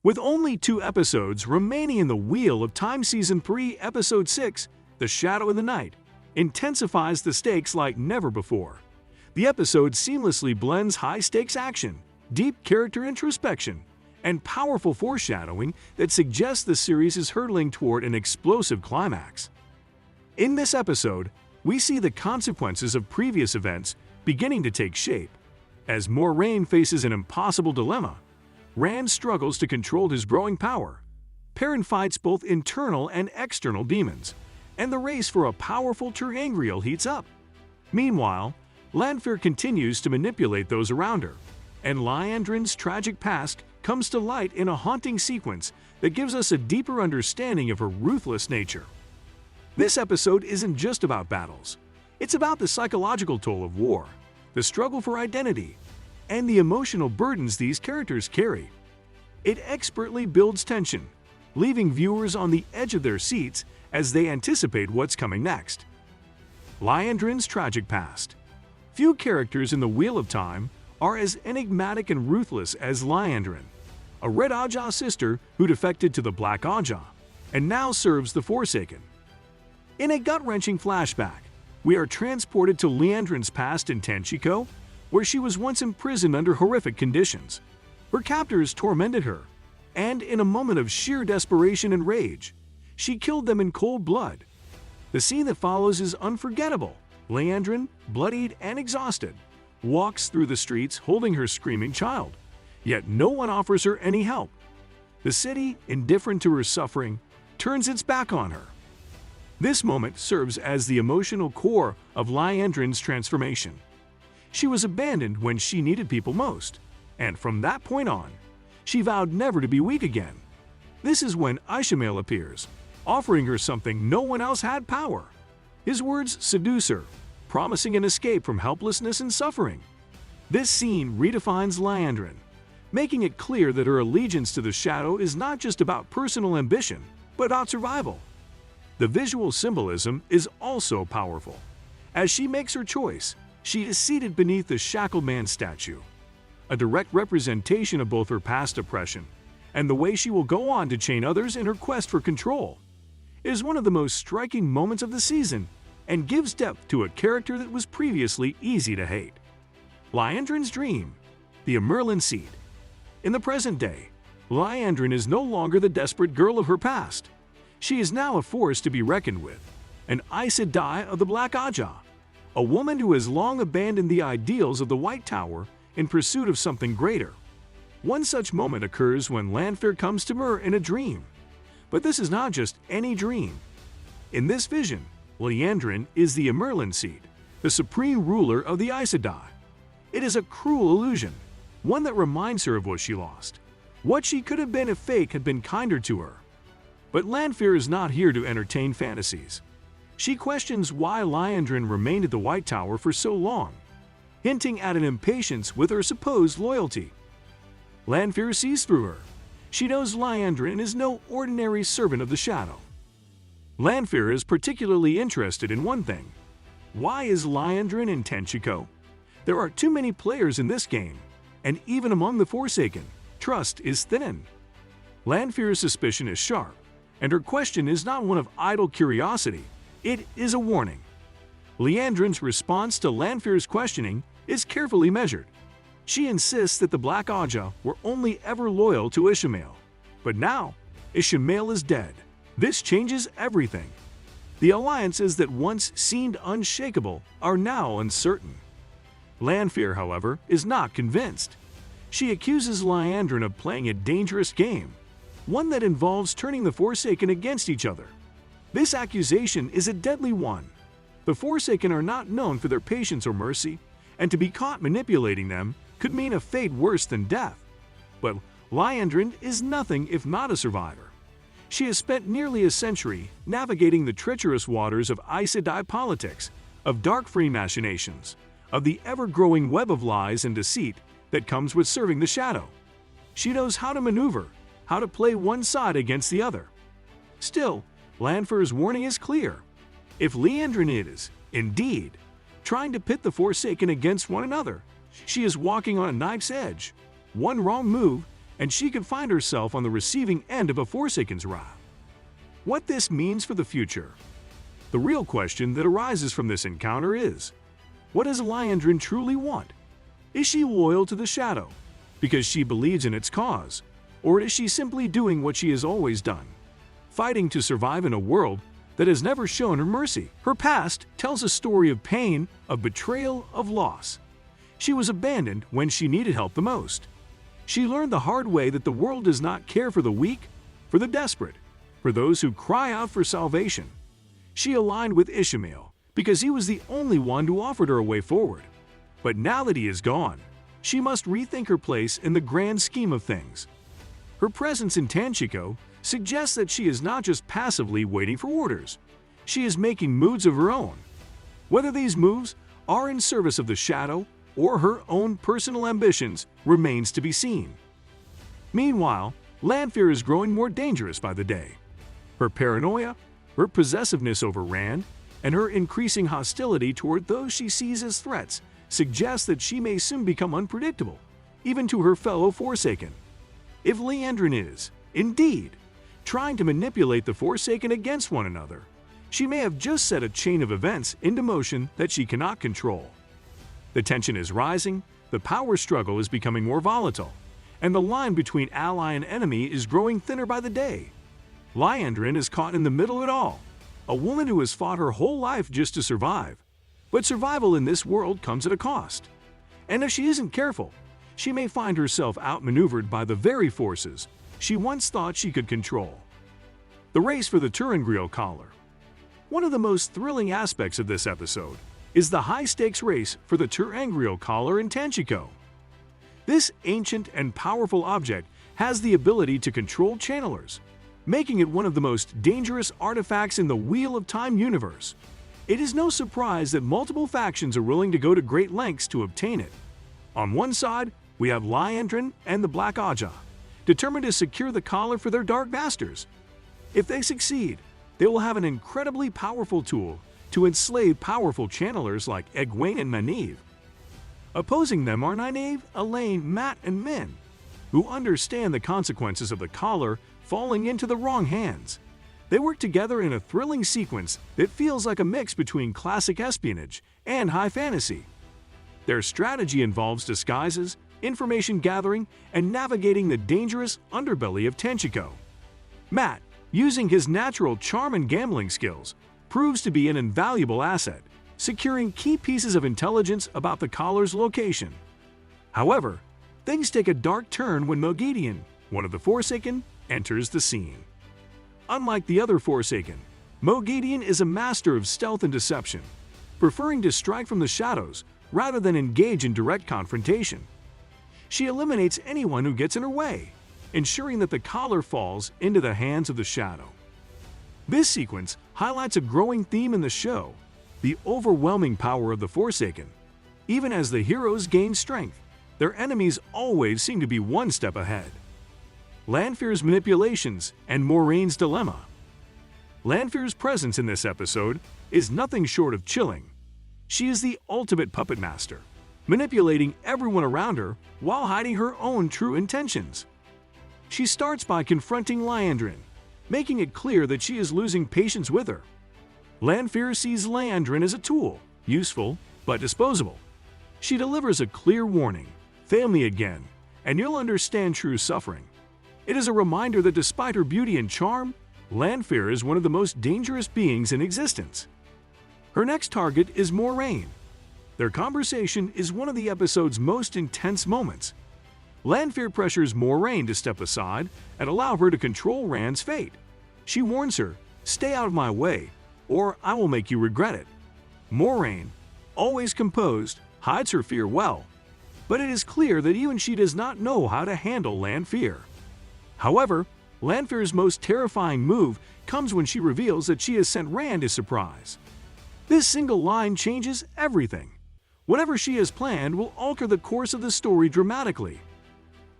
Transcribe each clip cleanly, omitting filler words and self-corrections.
With only 2 episodes remaining in the Wheel of Time Season 3, Episode 6, The Shadow of the Night, intensifies the stakes like never before. The episode seamlessly blends high-stakes action, deep character introspection, and powerful foreshadowing that suggests the series is hurtling toward an explosive climax. In this episode, we see the consequences of previous events beginning to take shape. As Moiraine faces an impossible dilemma, Rand struggles to control his growing power. Perrin fights both internal and external demons, and the race for a powerful Tel'aran'rhiod heats up. Meanwhile, Lanfear continues to manipulate those around her, and Liandrin's tragic past comes to light in a haunting sequence that gives us a deeper understanding of her ruthless nature. This episode isn't just about battles. It's about the psychological toll of war, the struggle for identity, and the emotional burdens these characters carry. It expertly builds tension, leaving viewers on the edge of their seats as they anticipate what's coming next. Liandrin's tragic past. Few characters in the Wheel of Time are as enigmatic and ruthless as Liandrin, a Red Ajah sister who defected to the Black Ajah and now serves the Forsaken. In a gut-wrenching flashback, we are transported to Liandrin's past in Tenchiko, where she was once imprisoned under horrific conditions. Her captors tormented her, and in a moment of sheer desperation and rage, she killed them in cold blood. The scene that follows is unforgettable. Liandrin, bloodied and exhausted, walks through the streets holding her screaming child, yet no one offers her any help. The city, indifferent to her suffering, turns its back on her. This moment serves as the emotional core of Liandrin's transformation. She was abandoned when she needed people most, and from that point on, she vowed never to be weak again. This is when Ishamael appears, offering her something no one else had: power. His words seduce her, promising an escape from helplessness and suffering. This scene redefines Liandrin, making it clear that her allegiance to the Shadow is not just about personal ambition, but about survival. The visual symbolism is also powerful. As she makes her choice, she is seated beneath the Shackled Man statue, a direct representation of both her past oppression and the way she will go on to chain others in her quest for control. It is one of the most striking moments of the season and gives depth to a character that was previously easy to hate. Liandrin's dream, the Merlin seed. In the present day, Liandrin is no longer the desperate girl of her past. She is now a force to be reckoned with, an Aes Sedai of the Black Ajah, a woman who has long abandoned the ideals of the White Tower in pursuit of something greater. One such moment occurs when Lanfear comes to Myr in a dream. But this is not just any dream. In this vision, Liandrin is the Merlin seed, the supreme ruler of the Aes Sedai. It is a cruel illusion, one that reminds her of what she lost, what she could have been if fate had been kinder to her. But Lanfear is not here to entertain fantasies. She questions why Liandrin remained at the White Tower for so long, hinting at an impatience with her supposed loyalty. Lanfear sees through her. She knows Liandrin is no ordinary servant of the Shadow. Lanfear is particularly interested in one thing. Why is Liandrin in Tenchiko? There are too many players in this game, and even among the Forsaken, trust is thin. Lanfear's suspicion is sharp, and her question is not one of idle curiosity. It is a warning. Liandrin's response to Lanfear's questioning is carefully measured. She insists that the Black Ajah were only ever loyal to Ishamael. But now, Ishamael is dead. This changes everything. The alliances that once seemed unshakable are now uncertain. Lanfear, however, is not convinced. She accuses Liandrin of playing a dangerous game, one that involves turning the Forsaken against each other. This accusation is a deadly one. The Forsaken are not known for their patience or mercy, and to be caught manipulating them could mean a fate worse than death. But Liandrin is nothing if not a survivor. She has spent nearly a century navigating the treacherous waters of Aes Sedai politics, of dark free machinations, of the ever-growing web of lies and deceit that comes with serving the Shadow. She knows how to maneuver, how to play one side against the other. Still, Lanfear's warning is clear. If Liandrin is, indeed, trying to pit the Forsaken against one another, she is walking on a knife's edge. One wrong move, and she could find herself on the receiving end of a Forsaken's wrath. What this means for the future? The real question that arises from this encounter is, what does Liandrin truly want? Is she loyal to the Shadow because she believes in its cause, or is she simply doing what she has always done, fighting to survive in a world that has never shown her mercy? Her past tells a story of pain, of betrayal, of loss. She was abandoned when she needed help the most. She learned the hard way that the world does not care for the weak, for the desperate, for those who cry out for salvation. She aligned with Ishmael because he was the only one who offered her a way forward. But now that he is gone, she must rethink her place in the grand scheme of things. Her presence in Tanchico suggests that she is not just passively waiting for orders. She is making moves of her own. Whether these moves are in service of the Shadow or her own personal ambitions remains to be seen. Meanwhile, Lanfear is growing more dangerous by the day. Her paranoia, her possessiveness over Rand, and her increasing hostility toward those she sees as threats suggest that she may soon become unpredictable, even to her fellow Forsaken. If Liandrin is, indeed, trying to manipulate the Forsaken against one another, she may have just set a chain of events into motion that she cannot control. The tension is rising, the power struggle is becoming more volatile, and the line between ally and enemy is growing thinner by the day. Liandrin is caught in the middle of it all, a woman who has fought her whole life just to survive. But survival in this world comes at a cost. And if she isn't careful, she may find herself outmaneuvered by the very forces she once thought she could control. The race for the Tel'aran'rhiod collar. One of the most thrilling aspects of this episode is the high-stakes race for the Tel'aran'rhiod collar in Tanchico. This ancient and powerful object has the ability to control channelers, making it one of the most dangerous artifacts in the Wheel of Time universe. It is no surprise that multiple factions are willing to go to great lengths to obtain it. On one side, we have Liandrin and the Black Aja, determined to secure the collar for their Dark Masters. If they succeed, they will have an incredibly powerful tool to enslave powerful channelers like Egwene and Nynaeve. Opposing them are Nynaeve, Elaine, Mat, and Min, who understand the consequences of the collar falling into the wrong hands. They work together in a thrilling sequence that feels like a mix between classic espionage and high fantasy. Their strategy involves disguises, information gathering, and navigating the dangerous underbelly of Tanchico. Mat, using his natural charm and gambling skills, proves to be an invaluable asset, securing key pieces of intelligence about the collar's location. However, things take a dark turn when Moghedien, one of the Forsaken, enters the scene. Unlike the other Forsaken, Moghedien is a master of stealth and deception, preferring to strike from the shadows rather than engage in direct confrontation. She eliminates anyone who gets in her way, ensuring that the collar falls into the hands of the Shadow. This sequence highlights a growing theme in the show, the overwhelming power of the Forsaken. Even as the heroes gain strength, their enemies always seem to be one step ahead. Lanfear's manipulations and Moiraine's dilemma. Lanfear's presence in this episode is nothing short of chilling. She is the ultimate puppet master, manipulating everyone around her while hiding her own true intentions. She starts by confronting Liandrin, making it clear that she is losing patience with her. Lanfear sees Liandrin as a tool, useful but disposable. She delivers a clear warning, "Fail me again, and you'll understand true suffering." It is a reminder that despite her beauty and charm, Lanfear is one of the most dangerous beings in existence. Her next target is Moiraine. Their conversation is one of the episode's most intense moments. Lanfear pressures Moiraine to step aside and allow her to control Rand's fate. She warns her, "Stay out of my way, or I will make you regret it." Moiraine, always composed, hides her fear well, but it is clear that even she does not know how to handle Lanfear. However, Lanfear's most terrifying move comes when she reveals that she has sent Rand a surprise. This single line changes everything. Whatever she has planned will alter the course of the story dramatically.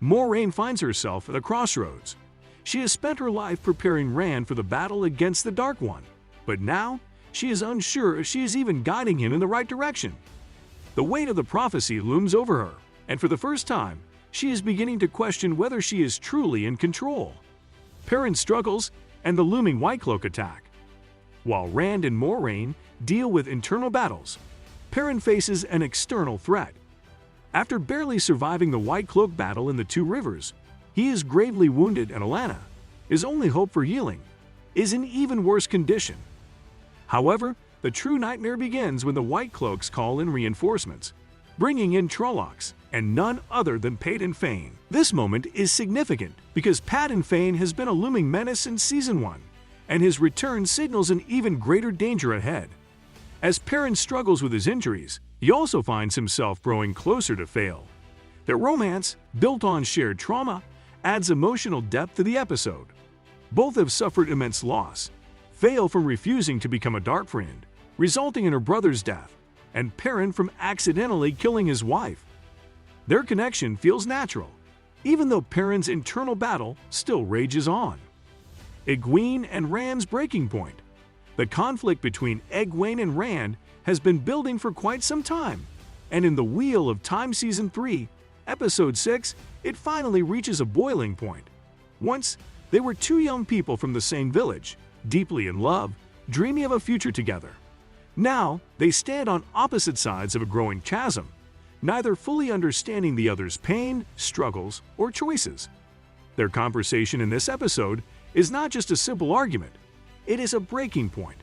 Moiraine finds herself at a crossroads. She has spent her life preparing Rand for the battle against the Dark One, but now she is unsure if she is even guiding him in the right direction. The weight of the prophecy looms over her, and for the first time, she is beginning to question whether she is truly in control. Perrin struggles and the looming White Cloak attack. While Rand and Moiraine deal with internal battles, Perrin faces an external threat. After barely surviving the White Cloak battle in the Two Rivers, he is gravely wounded and Alanna, his only hope for healing, is in even worse condition. However, the true nightmare begins when the White Cloaks call in reinforcements, bringing in Trollocs and none other than Padan Fain. This moment is significant because Padan Fain has been a looming menace in Season 1, and his return signals an even greater danger ahead. As Perrin struggles with his injuries, he also finds himself growing closer to Fail. Their romance, built on shared trauma, adds emotional depth to the episode. Both have suffered immense loss, Fail from refusing to become a Dark Friend, resulting in her brother's death, and Perrin from accidentally killing his wife. Their connection feels natural, even though Perrin's internal battle still rages on. Egwene and Rand's breaking point. The conflict between Egwene and Rand has been building for quite some time, and in the Wheel of Time Season 3, Episode 6, it finally reaches a boiling point. Once, they were two young people from the same village, deeply in love, dreaming of a future together. Now, they stand on opposite sides of a growing chasm, neither fully understanding the other's pain, struggles, or choices. Their conversation in this episode is not just a simple argument, it is a breaking point,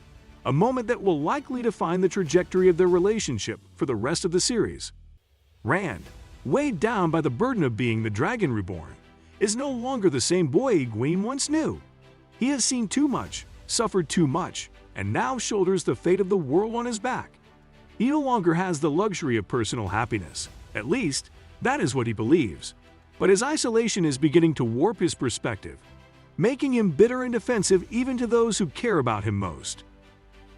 a moment that will likely define the trajectory of their relationship for the rest of the series. Rand, weighed down by the burden of being the Dragon Reborn, is no longer the same boy Egwene once knew. He has seen too much, suffered too much, and now shoulders the fate of the world on his back. He no longer has the luxury of personal happiness. At least, that is what he believes. But his isolation is beginning to warp his perspective, making him bitter and defensive even to those who care about him most.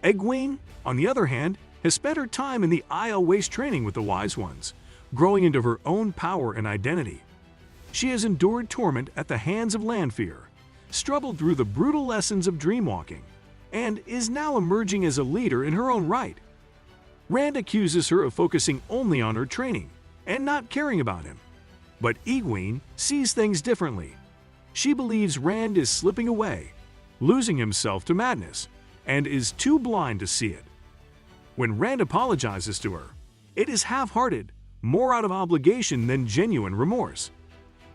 Egwene, on the other hand, has spent her time in the Isle Waste training with the Wise Ones, growing into her own power and identity. She has endured torment at the hands of Lanfear, struggled through the brutal lessons of dreamwalking, and is now emerging as a leader in her own right. Rand accuses her of focusing only on her training and not caring about him. But Egwene sees things differently. She believes Rand is slipping away, losing himself to madness, and is too blind to see it. When Rand apologizes to her, it is half-hearted, more out of obligation than genuine remorse.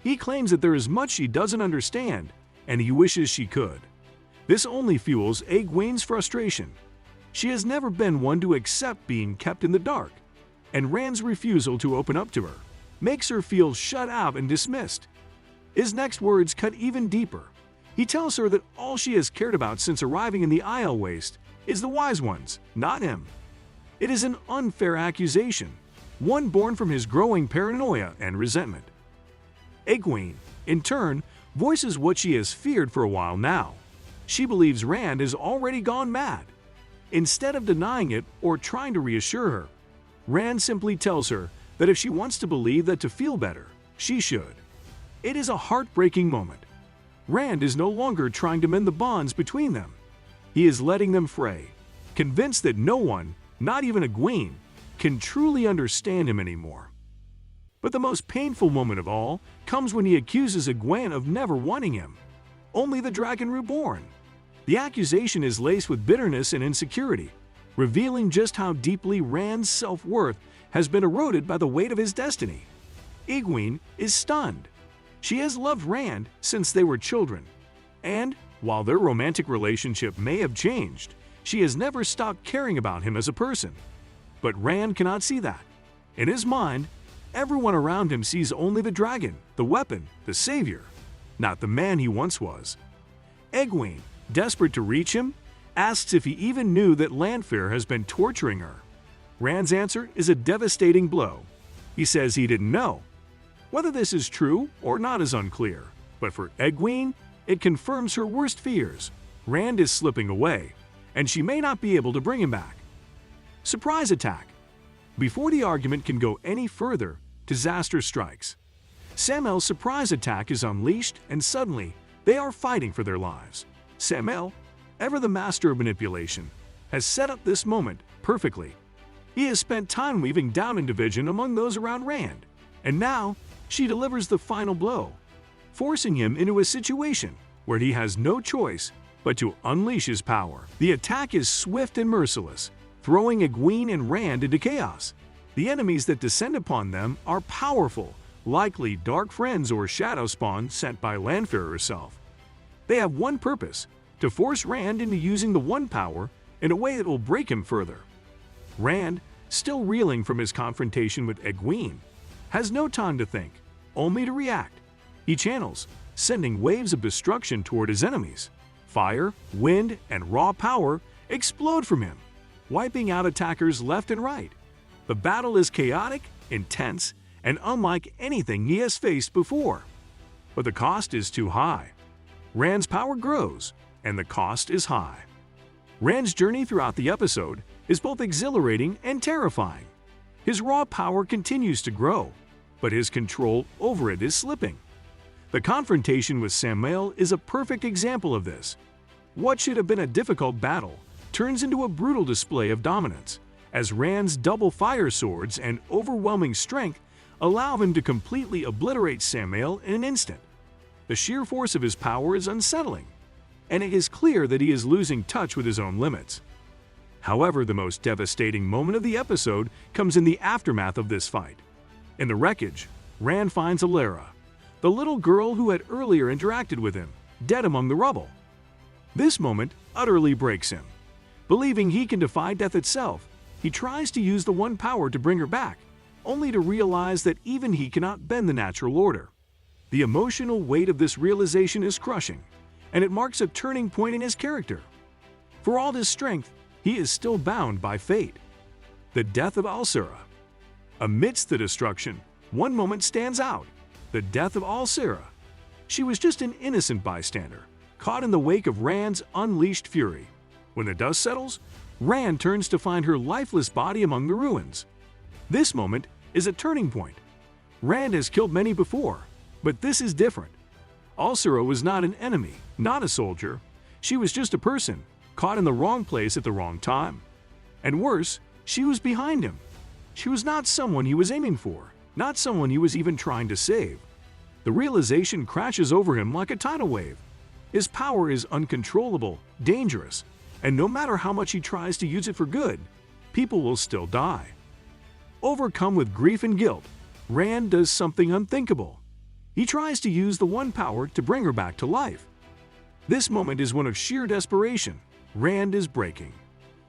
He claims that there is much she doesn't understand, and he wishes she could. This only fuels Egwene's frustration. She has never been one to accept being kept in the dark, and Rand's refusal to open up to her makes her feel shut out and dismissed. His next words cut even deeper. He tells her that all she has cared about since arriving in the Isle Waste is the Wise Ones, not him. It is an unfair accusation, one born from his growing paranoia and resentment. Egwene, in turn, voices what she has feared for a while now. She believes Rand has already gone mad. Instead of denying it or trying to reassure her, Rand simply tells her that if she wants to believe that to feel better, she should. It is a heartbreaking moment. Rand is no longer trying to mend the bonds between them. He is letting them fray, convinced that no one, not even Egwene, can truly understand him anymore. But the most painful moment of all comes when he accuses Egwene of never wanting him, only the Dragon Reborn. The accusation is laced with bitterness and insecurity, revealing just how deeply Rand's self-worth has been eroded by the weight of his destiny. Egwene is stunned. She has loved Rand since they were children, and while their romantic relationship may have changed, she has never stopped caring about him as a person. But Rand cannot see that. In his mind, everyone around him sees only the dragon, the weapon, the savior, not the man he once was. Egwene, desperate to reach him, asks if he even knew that Lanfear has been torturing her. Rand's answer is a devastating blow. He says he didn't know. Whether this is true or not is unclear, but for Egwene, it confirms her worst fears. Rand is slipping away, and she may not be able to bring him back. Surprise attack. Before the argument can go any further, disaster strikes. Samel's surprise attack is unleashed, and suddenly, they are fighting for their lives. Samel, ever the master of manipulation, has set up this moment perfectly. He has spent time weaving doubt and division among those around Rand, and now she delivers the final blow, forcing him into a situation where he has no choice but to unleash his power. The attack is swift and merciless, throwing Egwene and Rand into chaos. The enemies that descend upon them are powerful, likely dark friends or shadow spawn sent by Lanfear herself. They have one purpose: to force Rand into using the One Power in a way that will break him further. Rand, still reeling from his confrontation with Egwene, has no time to think, only to react. He channels, sending waves of destruction toward his enemies. Fire, wind, and raw power explode from him, wiping out attackers left and right. The battle is chaotic, intense, and unlike anything he has faced before. But the cost is too high. Rand's power grows, and the cost is high. Rand's journey throughout the episode is both exhilarating and terrifying. His raw power continues to grow, but his control over it is slipping. The confrontation with Samael is a perfect example of this. What should have been a difficult battle turns into a brutal display of dominance, as Rand's double fire swords and overwhelming strength allow him to completely obliterate Samael in an instant. The sheer force of his power is unsettling, and it is clear that he is losing touch with his own limits. However, the most devastating moment of the episode comes in the aftermath of this fight. In the wreckage, Rand finds Alara, the little girl who had earlier interacted with him, dead among the rubble. This moment utterly breaks him. Believing he can defy death itself, he tries to use the One Power to bring her back, only to realize that even he cannot bend the natural order. The emotional weight of this realization is crushing, and it marks a turning point in his character. For all his strength, he is still bound by fate. The death of Alcera. Amidst the destruction, one moment stands out: the death of Alcera. She was just an innocent bystander, caught in the wake of Rand's unleashed fury. When the dust settles, Rand turns to find her lifeless body among the ruins. This moment is a turning point. Rand has killed many before, but this is different. Alcera was not an enemy, not a soldier. She was just a person, caught in the wrong place at the wrong time. And worse, she was behind him. She was not someone he was aiming for, not someone he was even trying to save. The realization crashes over him like a tidal wave. His power is uncontrollable, dangerous, and no matter how much he tries to use it for good, people will still die. Overcome with grief and guilt, Rand does something unthinkable. He tries to use the One Power to bring her back to life. This moment is one of sheer desperation. Rand is breaking.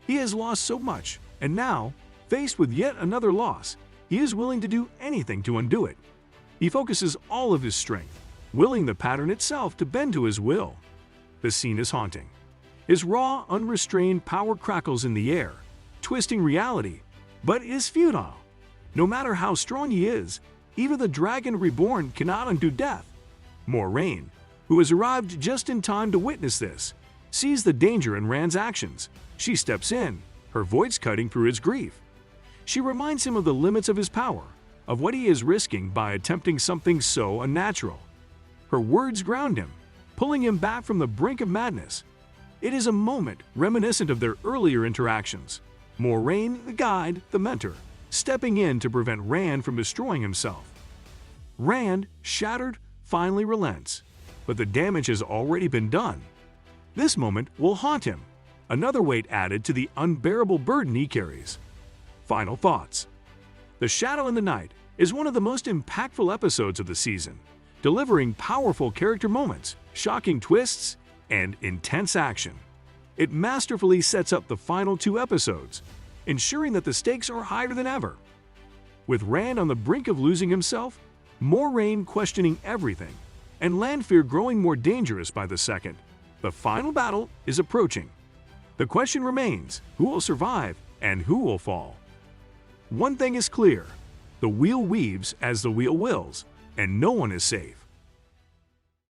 He has lost so much, and now, faced with yet another loss, he is willing to do anything to undo it. He focuses all of his strength, willing the pattern itself to bend to his will. The scene is haunting. His raw, unrestrained power crackles in the air, twisting reality, but is futile. No matter how strong he is, even the dragon reborn cannot undo death. Moiraine, who has arrived just in time to witness this, sees the danger in Rand's actions. She steps in, her voice cutting through his grief. She reminds him of the limits of his power, of what he is risking by attempting something so unnatural. Her words ground him, pulling him back from the brink of madness. It is a moment reminiscent of their earlier interactions. Moiraine, the guide, the mentor, stepping in to prevent Rand from destroying himself. Rand, shattered, finally relents, but the damage has already been done. This moment will haunt him, another weight added to the unbearable burden he carries. Final thoughts. The Shadow in the Night is one of the most impactful episodes of the season, delivering powerful character moments, shocking twists, and intense action. It masterfully sets up the final two episodes, ensuring that the stakes are higher than ever. With Rand on the brink of losing himself, Moiraine questioning everything, and Lanfear growing more dangerous by the second, the final battle is approaching. The question remains: who will survive and who will fall? One thing is clear: the wheel weaves as the wheel wills, and no one is safe.